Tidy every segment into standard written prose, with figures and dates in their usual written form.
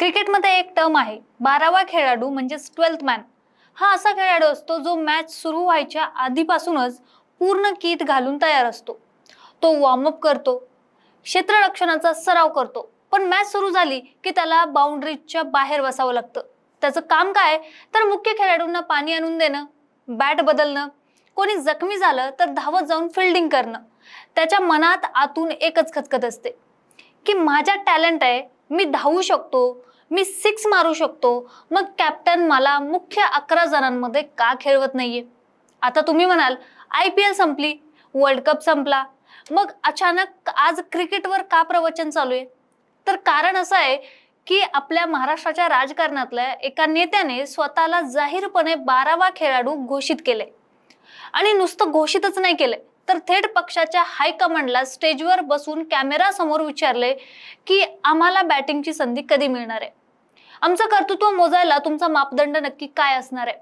क्रिकेटमध्ये एक टर्म आहे 12वा खेळाडू म्हणजेच 12th मॅन. हा असा खेळाडू असतो जो मॅच सुरू व्हायच्या आधीपासूनच पूर्ण किट घालून तयार असतो. तो वॉर्मअप करतो, क्षेत्ररक्षणाचा सराव करतो, पण मॅच सुरू झाली की त्याला बाउंड्रीच्या बाहेर बसावं लागतं. त्याचं काम काय तर मुख्य खेळाडूंना पाणी आणून देणं, बॅट बदलणं, कोणी जखमी झालं तर धावत जाऊन फिल्डिंग करणं. त्याच्या मनात आतून एकच खतखत असते की माझ्या टॅलेंट आहे, मी धावू शकतो, मी सिक्स मारू शकतो, मग कॅप्टन मला मुख्य 11 जणांमध्ये का खेळवत नाहीये. आता तुम्ही म्हणाल IPL संपली, वर्ल्ड कप संपला, मग अचानक आज क्रिकेटवर का प्रवचन चालू आहे. तर कारण असं आहे की आपल्या महाराष्ट्राच्या राजकारणातल्या एका नेत्याने स्वतःला जाहीरपणे 12वा खेळाडू घोषित केले. आणि नुसतं घोषितच नाही केले तर थेट पक्षाच्या हायकमांडला स्टेजवर बसून कॅमेरा समोर विचारले की आम्हाला बॅटिंगची संधी कधी मिळणार आहे. आमचं कर्तृत्व मोजायला तुमचा मापदंड नक्की काय असणार आहे.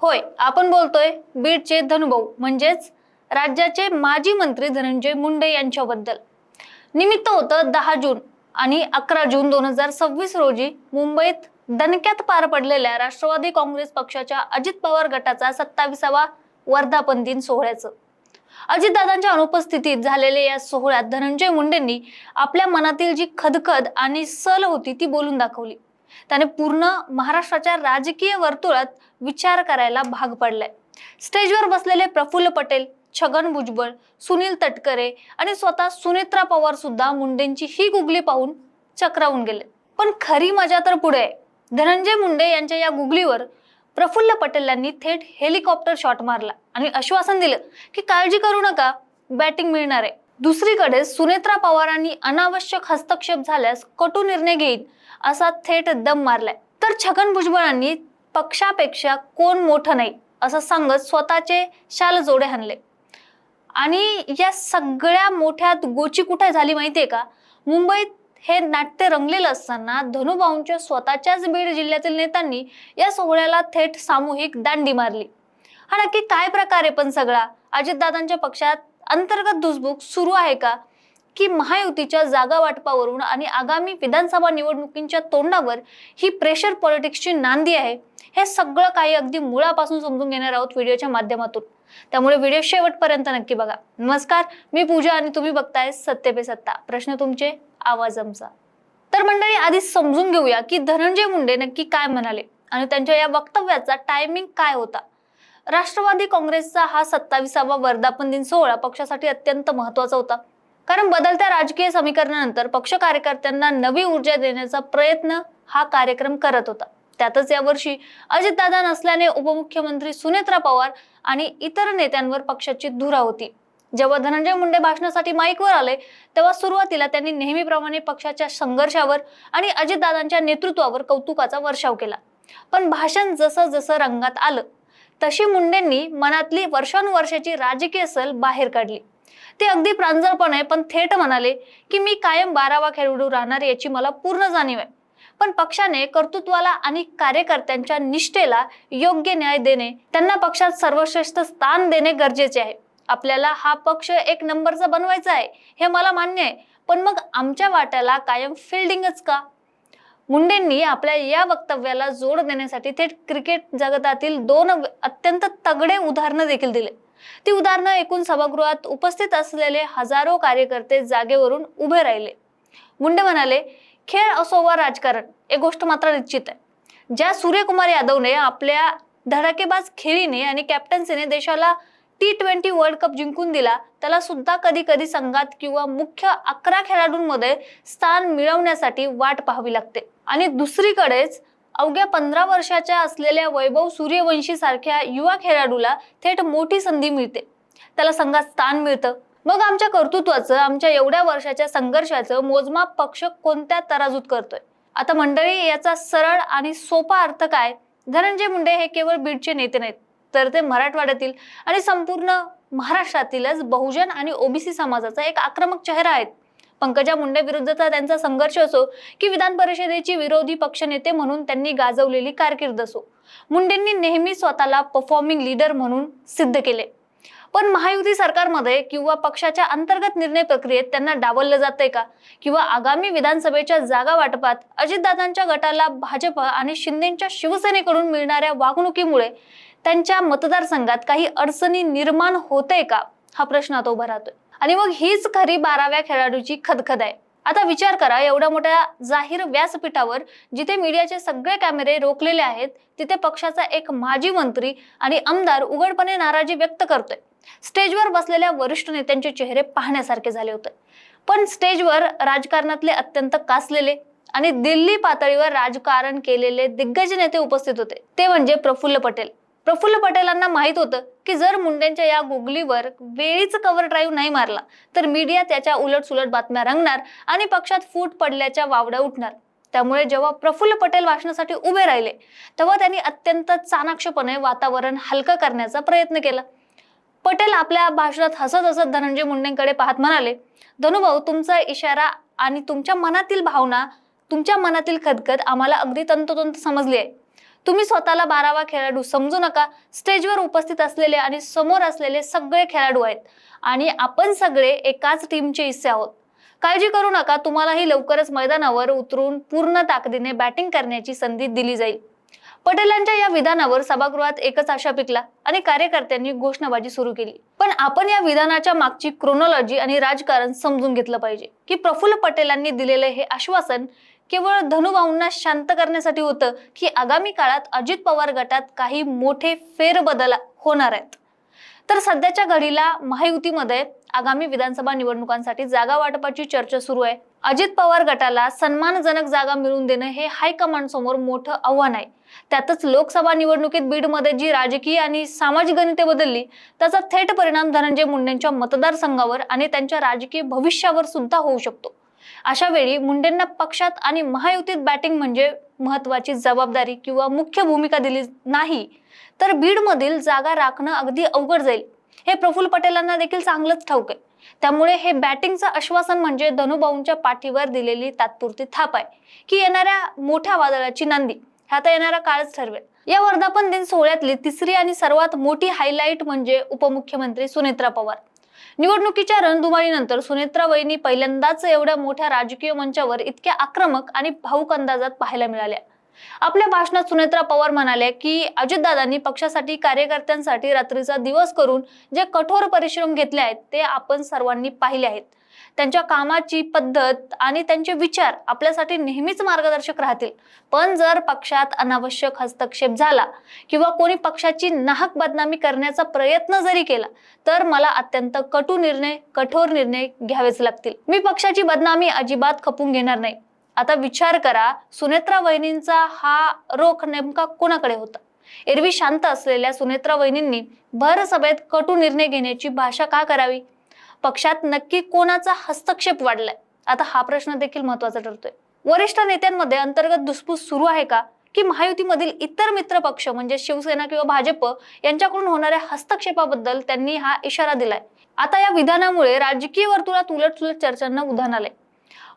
होय, आपण बोलतोय बीडचे धनुभाऊ म्हणजेच राज्याचे माजी मंत्री धनंजय मुंडे यांच्याबद्दल. निमित्त होतं 10 जून आणि 11 जून 2026 रोजी मुंबईत दणक्यात पार पडलेल्या राष्ट्रवादी काँग्रेस पक्षाच्या अजित पवार गटाचा 27वा वर्धापन दिन सोहळ्याचं. अजितदादांच्या अनुपस्थितीत झालेल्या या सोहळ्यात धनंजय मुंडेंनी आपल्या मनातील जी खदखद आणि सल होती ती बोलून दाखवली. त्याने पूर्ण महाराष्ट्राच्या राजकीय वर्तुळात विचार करायला भाग पडलाय. स्टेजवर बसलेले प्रफुल्ल पटेल, छगन भुजबळ, सुनील तटकरे आणि स्वतः सुनेत्रा पवार सुद्धा मुंडेंची ही गुगली पाहून चक्रावून गेले. पण खरी मजा तर पुढे आहे. धनंजय मुंडे यांच्या या गुगलीवर प्रफुल्ल पटेल यांनी थेट हेलिकॉप्टर शॉट मारला आणि आश्वासन दिलं की काळजी करू नका, बॅटिंग मिळणार आहे. दुसरीकडे सुनेत्रा पवारांनी अनावश्यक हस्तक्षेप झाल्यास कटू निर्णय घेईन असा थेट दम मारलाय. तर छगन भुजबळांनी पक्षापेक्षा कोण मोठं नाही असं सांगत स्वतःचे शाल जोडे हाणले. आणि या सगळ्या मोठ्यात गोची कुठे झाली माहितीये का? मुंबईत हे नाट्य रंगलेलं असताना धनुभाऊंच्या स्वतःच्याच बीड जिल्ह्यातील नेत्यांनी या सोहळ्याला थेट सामूहिक दांडी मारली. हा नक्की काय प्रकार आहे पण सगळा? अजितदादांच्या पक्षात अंतर्गत धुसबूक सुरू आहे का, की महायुतीच्या जागा वाटपावरून आणि आगामी विधानसभा निवडणुकींच्या तोंडावर ही प्रेशर पॉलिटिक्सची नांदी आहे? हे सगळं काही अगदी मुळापासून समजून घेणार आहोत व्हिडिओच्या माध्यमातून. त्यामुळे व्हिडिओ शेवटपर्यंत नक्की बघा. नमस्कार, मी पूजा आणि तुम्ही बघताय सत्य पे सत्ता. प्रश्न तुमचे, आवाज आमचा. तर मंडळी, आधी समजून घेऊया की धनंजय मुंडे नक्की काय म्हणाले आणि त्यांच्या या वक्तव्याचा टायमिंग काय होता. राष्ट्रवादी काँग्रेसचा हा 27वा वर्धापन दिन सोहळा पक्षासाठी अत्यंत महत्त्वाचा होता. कारण बदलत्या राजकीय समीकरणानंतर पक्ष कार्यकर्त्यांना नवी ऊर्जा देण्याचा प्रयत्न हा कार्यक्रम करत होता. त्यातच यावर्षी अजितदादा नसल्याने उपमुख्यमंत्री सुनेत्रा पवार आणि इतर नेत्यांवर पक्षाची धुरा होती. जेव्हा धनंजय मुंडे भाषणासाठी माईकवर आले तेव्हा सुरुवातीला त्यांनी नेहमीप्रमाणे पक्षाच्या संघर्षावर आणि अजितदादांच्या नेतृत्वावर कौतुकाचा वर्षाव केला. पण भाषण जसं जसं रंगात आलं तशी मुंडेंनी मनातली वर्षानुवर्षाची राजकीय सल बाहेर काढली. ते अगदी प्रांजळपणे पण थेट म्हणाले की मी कायम 12वा खेळाडू राहणार याची मला पूर्ण जाणीव आहे. पण पक्षाने कर्तृत्वाला आणि कार्यकर्त्यांच्या निष्ठेला योग्य न्याय देणे, त्यांना पक्षात सर्वश्रेष्ठ स्थान देणे गरजेचे आहे. आपल्याला हा पक्ष एक नंबरचा बनवायचा आहे हे मला मान्य आहे, पण मग आमच्या वाट्याला कायम फिल्डिंगच का? मुंडेंनी आपल्या या वक्तव्याला जोड देण्यासाठी थेट क्रिकेट जगतातील 2 अत्यंत तगडे उदाहरणं देखील दिले. ती उदाहरणं ऐकून सभागृहात उपस्थित असलेले हजारो कार्यकर्ते जागेवरून उभे राहिले. मुंडे म्हणाले, खेळ असो वा राजकारण, एक गोष्ट मात्र निश्चित आहे, ज्या सूर्यकुमार यादवने आपल्या धडाकेबाज खेळीने आणि कॅप्टन्सीने देशाला T20 वर्ल्ड कप जिंकून दिला, त्याला सुद्धा कधी कधी संघात किंवा मुख्य 11 खेळाडूंमध्ये स्थान मिळवण्यासाठी वाट पाहावी लागते. आणि दुसरीकडेच अवघ्या 15 वर्षाच्या असलेल्या वैभव सूर्यवंशी सारख्या युवा खेळाडूला थेट मोठी संधी मिळते, त्याला संघात स्थान मिळतं. मग आमच्या कर्तृत्वाचं, आमच्या एवढ्या वर्षाच्या संघर्षाचं मोजमाप पक्ष कोणत्या तराजूत करतोय? आता मंडळी, याचा सरळ आणि सोपा अर्थ काय? धनंजय मुंडे हे केवळ बीडचे नेते नाहीत, तर ते मराठवाड्यातील आणि संपूर्ण महाराष्ट्रातीलच बहुजन आणि OBC समाजाचा एक आक्रमक चेहरा आहेत. पंकजा मुंडे विरुद्धचा त्यांचा संघर्ष असो की विधान परिषदेची विरोधी पक्षनेते म्हणून त्यांनी गाजवलेली कारकीर्द असो, मुंडेंनी नेहमी स्वतःला परफॉर्मिंग लीडर म्हणून सिद्ध केले. पण महायुती सरकारमध्ये किंवा पक्षाच्या अंतर्गत निर्णय प्रक्रियेत त्यांना डावललं जातंय का? किंवा आगामी विधानसभेच्या जागा वाटपात अजितदादांच्या गटाला भाजप आणि शिंदेच्या शिवसेनेकडून मिळणाऱ्या वागणुकीमुळे त्यांच्या मतदारसंघात काही अडचणी निर्माण होते का, हा प्रश्न आता उभा राहतोय. आणि मग हीच खरी 12व्या खेळाडूची खदखद आहे. आता विचार करा, एवढ्या मोठ्या जाहीर व्यासपीठावर जिथे मीडियाचे सगळे कॅमेरे रोखलेले आहेत, तिथे पक्षाचा एक माजी मंत्री आणि आमदार उघडपणे नाराजी व्यक्त करतोय. स्टेजवर बसलेल्या वरिष्ठ नेत्यांचे चेहरे पाहण्यासारखे झाले होते. पण स्टेजवर राजकारणातले अत्यंत कासलेले आणि दिल्ली पातळीवर राजकारण केलेले दिग्गज नेते उपस्थित होते. ते म्हणजे प्रफुल्ल पटेल. प्रफुल्ल पटेलांना माहित होतं की जर मुंडेंच्या या गुगलीवर वेळीच कव्हर ड्राईव्ह नाही मारला तर मीडिया त्याच्या उलटसुलट बातम्या रंगणार आणि पक्षात फूट पडल्याच्या वावड्या उठणार. त्यामुळे जेव्हा प्रफुल्ल पटेल भाषणासाठी उभे राहिले तेव्हा त्यांनी अत्यंत चाणाक्षपणे वातावरण हलकं करण्याचा प्रयत्न केला. पटेल आपल्या भाषणात हसत हसत धनंजय मुंडेंकडे पाहत म्हणाले, धनुभाऊ, तुमचा इशारा आणि तुमच्या मनातील भावना, तुमच्या मनातील खदखद आम्हाला अगदी तंतोतंत समजली आहे. तुम्ही स्वतःला 12वा खेळाडू समजू नका. स्टेजवर उपस्थित असलेले आणि समोर असलेले सगळे खेळाडू आहेत आणि आपण सगळे एकाच टीमचे हिस्से आहोत. काळजी करू नका, तुम्हालाही लवकरच मैदानावर उतरून पूर्ण ताकदीने बॅटिंग करण्याची संधी दिली जाईल. पटेलांच्या या विधानावर सभागृहात एकच आशा पिकला आणि कार्यकर्त्यांनी घोषणाबाजी सुरू केली. पण आपण या विधानाच्या मागची क्रोनॉलॉजी आणि राजकारण समजून घेतलं पाहिजे की प्रफुल्ल पटेलांनी दिलेले हे आश्वासन केवळ धनुभाऊंना शांत करण्यासाठी होतं की आगामी काळात अजित पवार गटात काही मोठे फेरबदल होणार आहेत. तर सध्याच्या घडीला महायुतीमध्ये आगामी विधानसभा निवडणुकांसाठी जागा वाटपाची चर्चा सुरू आहे. अजित पवार गटाला सन्मानजनक जागा मिळवून देणं हे हायकमांड समोर मोठं आव्हान आहे. त्यातच लोकसभा निवडणुकीत बीडमध्ये जी राजकीय आणि सामाजिक गणिते बदलली त्याचा थेट परिणाम धनंजय मुंडेंच्या मतदारसंघावर आणि त्यांच्या राजकीय भविष्यावर सुद्धा होऊ शकतो. अशा वेळी मुंडेंना पक्षात आणि महायुतीत बॅटिंग म्हणजे महत्वाची जबाबदारी किंवा मुख्य भूमिका दिली नाही तर बीडमधील जागा राखणं अगदी अवघड जाईल. हे प्रफुल्ल पटेलांना देखील चांगलंच ठाऊक आहे. त्यामुळे हे बॅटिंगचं आश्वासन म्हणजे धनुभाऊंच्या पाठीवर दिलेली तात्पुरती थाप आहे की येणाऱ्या मोठ्या वादळाची नांदी आता येणारा काळच ठरवेल. या वर्धापन दिन सोहळ्यातली तिसरी आणि सर्वात मोठी हायलाइट म्हणजे उपमुख्यमंत्री सुनेत्रा पवार. निवडणुकीच्या रणधुमाळीनंतर सुनेत्रा वहिनी पहिल्यांदाच एवढ्या मोठ्या राजकीय मंचावर इतक्या आक्रमक आणि भावुक अंदाजात पाहायला मिळाल्या. आपल्या भाषणात सुनेत्रा पवार म्हणाल्या की अजितदादांनी पक्षासाठी, कार्यकर्त्यांसाठी रात्रीचा दिवस करून जे कठोर परिश्रम घेतले आहेत ते आपण सर्वांनी पाहिले आहेत. त्यांच्या कामाची पद्धत आणि त्यांचे विचार आपल्यासाठी नेहमीच मार्गदर्शक राहतील. पण जर पक्षात अनावश्यक हस्तक्षेप झाला किंवा कोणी पक्षाची नाहक बदनामी करण्याचा प्रयत्न जरी केला तर मला अत्यंत कठोर निर्णय घ्यावेच लागतील. मी पक्षाची बदनामी अजिबात खपून घेणार नाही. आता विचार करा, सुनेत्रा वहिनींचा हा रोख नेमका कोणाकडे होता? एरवी शांत असलेल्या सुनेत्रा वहिनींनी भर सभेत कटू निर्णय घेण्याची भाषा का करावी? पक्षात नक्की कोणाचा हस्तक्षेप वाढलाय? आता हा प्रश्न देखील महत्वाचा ठरतोय. वरिष्ठ नेत्यांमध्ये अंतर्गत धुसफूस सुरू आहे का की महायुतीमधील इतर मित्र पक्ष म्हणजे शिवसेना किंवा भाजप यांच्याकडून होणाऱ्या हस्तक्षेपाबद्दल त्यांनी हा इशारा दिलाय? आता या विधानामुळे राजकीय वर्तुळात उलटसुलट चर्चांना उधाण आलंय.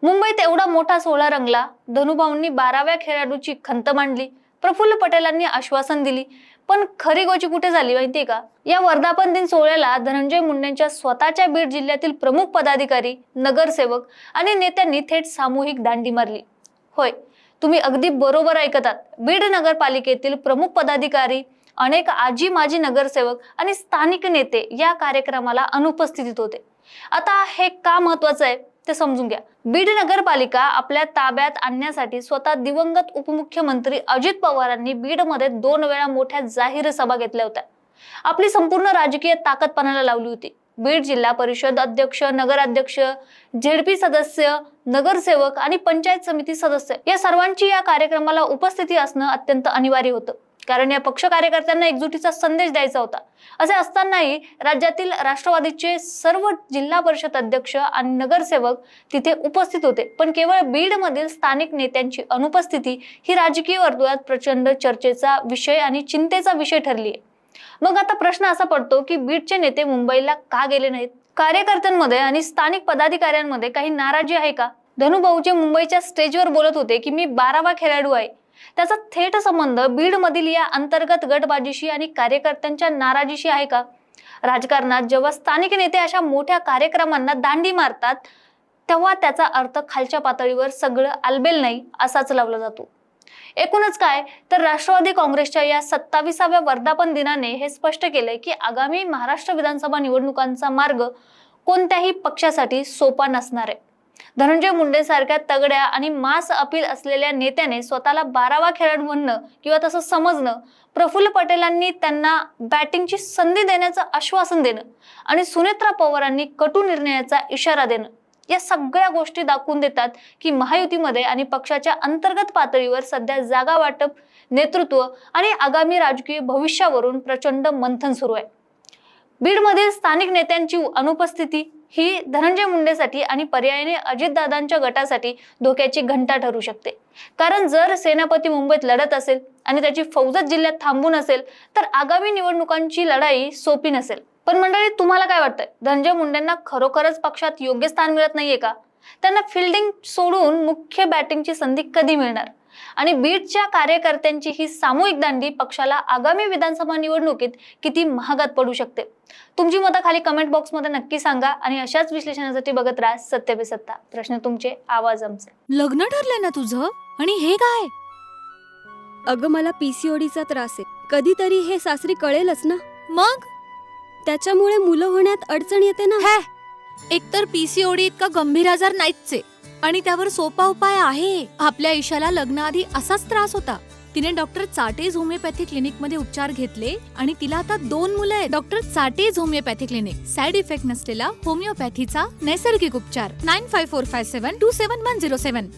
मुंबईत एवढा मोठा सोहळा रंगला, धनुभाऊंनी 12व्या खेळाडूची खंत मांडली, प्रफुल्ल पटेलांनी आश्वासन दिली, पण खरी गोची कुठे झाली माहितीये का? या वर्धापन दिन सोहळ्याला धनंजय मुंडेंच्या स्वतःच्या बीड जिल्ह्यातील प्रमुख पदाधिकारी, नगरसेवक आणि नेत्यांनी थेट सामूहिक दांडी मारली. होय, तुम्ही अगदी बरोबर ऐकतात. बीड नगरपालिकेतील प्रमुख पदाधिकारी, अनेक आजी माजी नगरसेवक आणि स्थानिक नेते या कार्यक्रमाला अनुपस्थित होते. आता हे का महत्वाचं आहे ते समजून घ्या. बीड नगरपालिका आपल्या ताब्यात आणण्यासाठी स्वतः दिवंगत उपमुख्यमंत्री अजित पवारांनी बीडमध्ये 2 वेळा मोठ्या जाहीर सभा घेतल्या होत्या. आपली संपूर्ण राजकीय ताकद पणाला लावली होती. बीड जिल्हा परिषद अध्यक्ष, नगराध्यक्ष, झेडपी सदस्य, नगरसेवक आणि पंचायत समिती सदस्य या सर्वांची या कार्यक्रमाला उपस्थिती असणं अत्यंत अनिवार्य होतं. कारण या पक्ष कार्यकर्त्यांना एकजुटीचा संदेश द्यायचा होता. असे असतानाही राज्यातील राष्ट्रवादीचे सर्व जिल्हा परिषद अध्यक्ष आणि नगरसेवक तिथे उपस्थित होते. पण केवळ बीड मधील स्थानिक नेत्यांची अनुपस्थिती ही राजकीय वर्तुळात प्रचंड चर्चेचा विषय आणि चिंतेचा विषय ठरली आहे. मग आता प्रश्न असा पडतो की बीडचे नेते मुंबईला का गेले नाहीत? कार्यकर्त्यांमध्ये आणि स्थानिक पदाधिकाऱ्यांमध्ये काही नाराजी आहे का? धनुभाऊचे मुंबईच्या स्टेजवर बोलत होते की मी 12वा खेळाडू आहे. त्याचा थेट संबंध बीड मधील या अंतर्गत गटबाजीशी आणि कार्यकर्त्यांच्या नाराजीशी आहे का? राजकारणात जेव्हा स्थानिक नेते अशा मोठ्या कार्यक्रमांना दांडी मारतात तेव्हा त्याचा अर्थ खालच्या पातळीवर सगळं आलबेल नाही असाच लावला जातो. एकूणच काय तर राष्ट्रवादी काँग्रेसच्या या 27व्या वर्धापन दिनाने हे स्पष्ट केलंय की आगामी महाराष्ट्र विधानसभा निवडणुकांचा मार्ग कोणत्याही पक्षासाठी सोपा नसणार आहे. धनंजय मुंडे सारख्या तगड्या आणि मास अपील असलेल्या नेत्याने स्वतःला 12वा खेळाडू म्हणणं किंवा तसं समजणं, प्रफुल्ल पटेलांनी त्यांना बॅटिंगची संधी देण्याचं आश्वासन देणं आणि सुनेत्रा पवारांनी कटू निर्णयाचा इशारा देणं, या सगळ्या गोष्टी दाखवून देतात की महायुतीमध्ये आणि पक्षाच्या अंतर्गत पातळीवर सध्या जागा वाटप, नेतृत्व आणि आगामी राजकीय भविष्यावरून प्रचंड मंथन सुरू आहे. बीडमधील स्थानिक नेत्यांची अनुपस्थिती ही धनंजय मुंडेसाठी आणि पर्यायाने अजितदादांच्या गटासाठी धोक्याची घंटा ठरू शकते. कारण जर सेनापती मुंबईत लढत असेल आणि त्याची फौजच जिल्ह्यात थांबून असेल तर आगामी निवडणुकांची लढाई सोपी नसेल. पण मंडळी, तुम्हाला काय वाटतंय? धनंजय मुंडेंना खरोखरच पक्षात योग्य स्थान मिळत नाहीये का? त्यांना फिल्डिंग सोडून मुख्य बॅटिंगची संधी कधी मिळणार? आणि बीडच्या कार्यकर्त्यांची ही सामूहिक दांडी पक्षाला आगामी विधानसभा निवडणुकीत किती महागात पडू शकते? तुमची मतं खाली कमेंट बॉक्समध्ये नक्की सांगा आणि अशाच विश्लेषणासाठी बघत राहा सत्य पे सत्ता. प्रश्न तुमचे, आवाज आमचे. लग्न ठरलंय ना तुझं? आणि हे काय? अगं, मला पीसीओडीचा त्रास आहे. कधीतरी हे सासरी कळेलच ना. मग त्याच्यामुळे मुलं होण्यात अडचण येते ना. एकतर पीसीओडी इतका गंभीर आजार नाहीच आहे आणि त्यावर सोपा उपाय आहे. आपल्या ईशाला लग्नाआधी असाच त्रास होता. तिने डॉक्टर चाटेज होमिओपॅथी क्लिनिक मध्ये उपचार घेतले आणि तिला आता 2 मुलं आहेत. Doctor Chatej homeopathy clinic, side effect नसलेला होमिओपॅथीचा नैसर्गिक उपचार. 9545727107.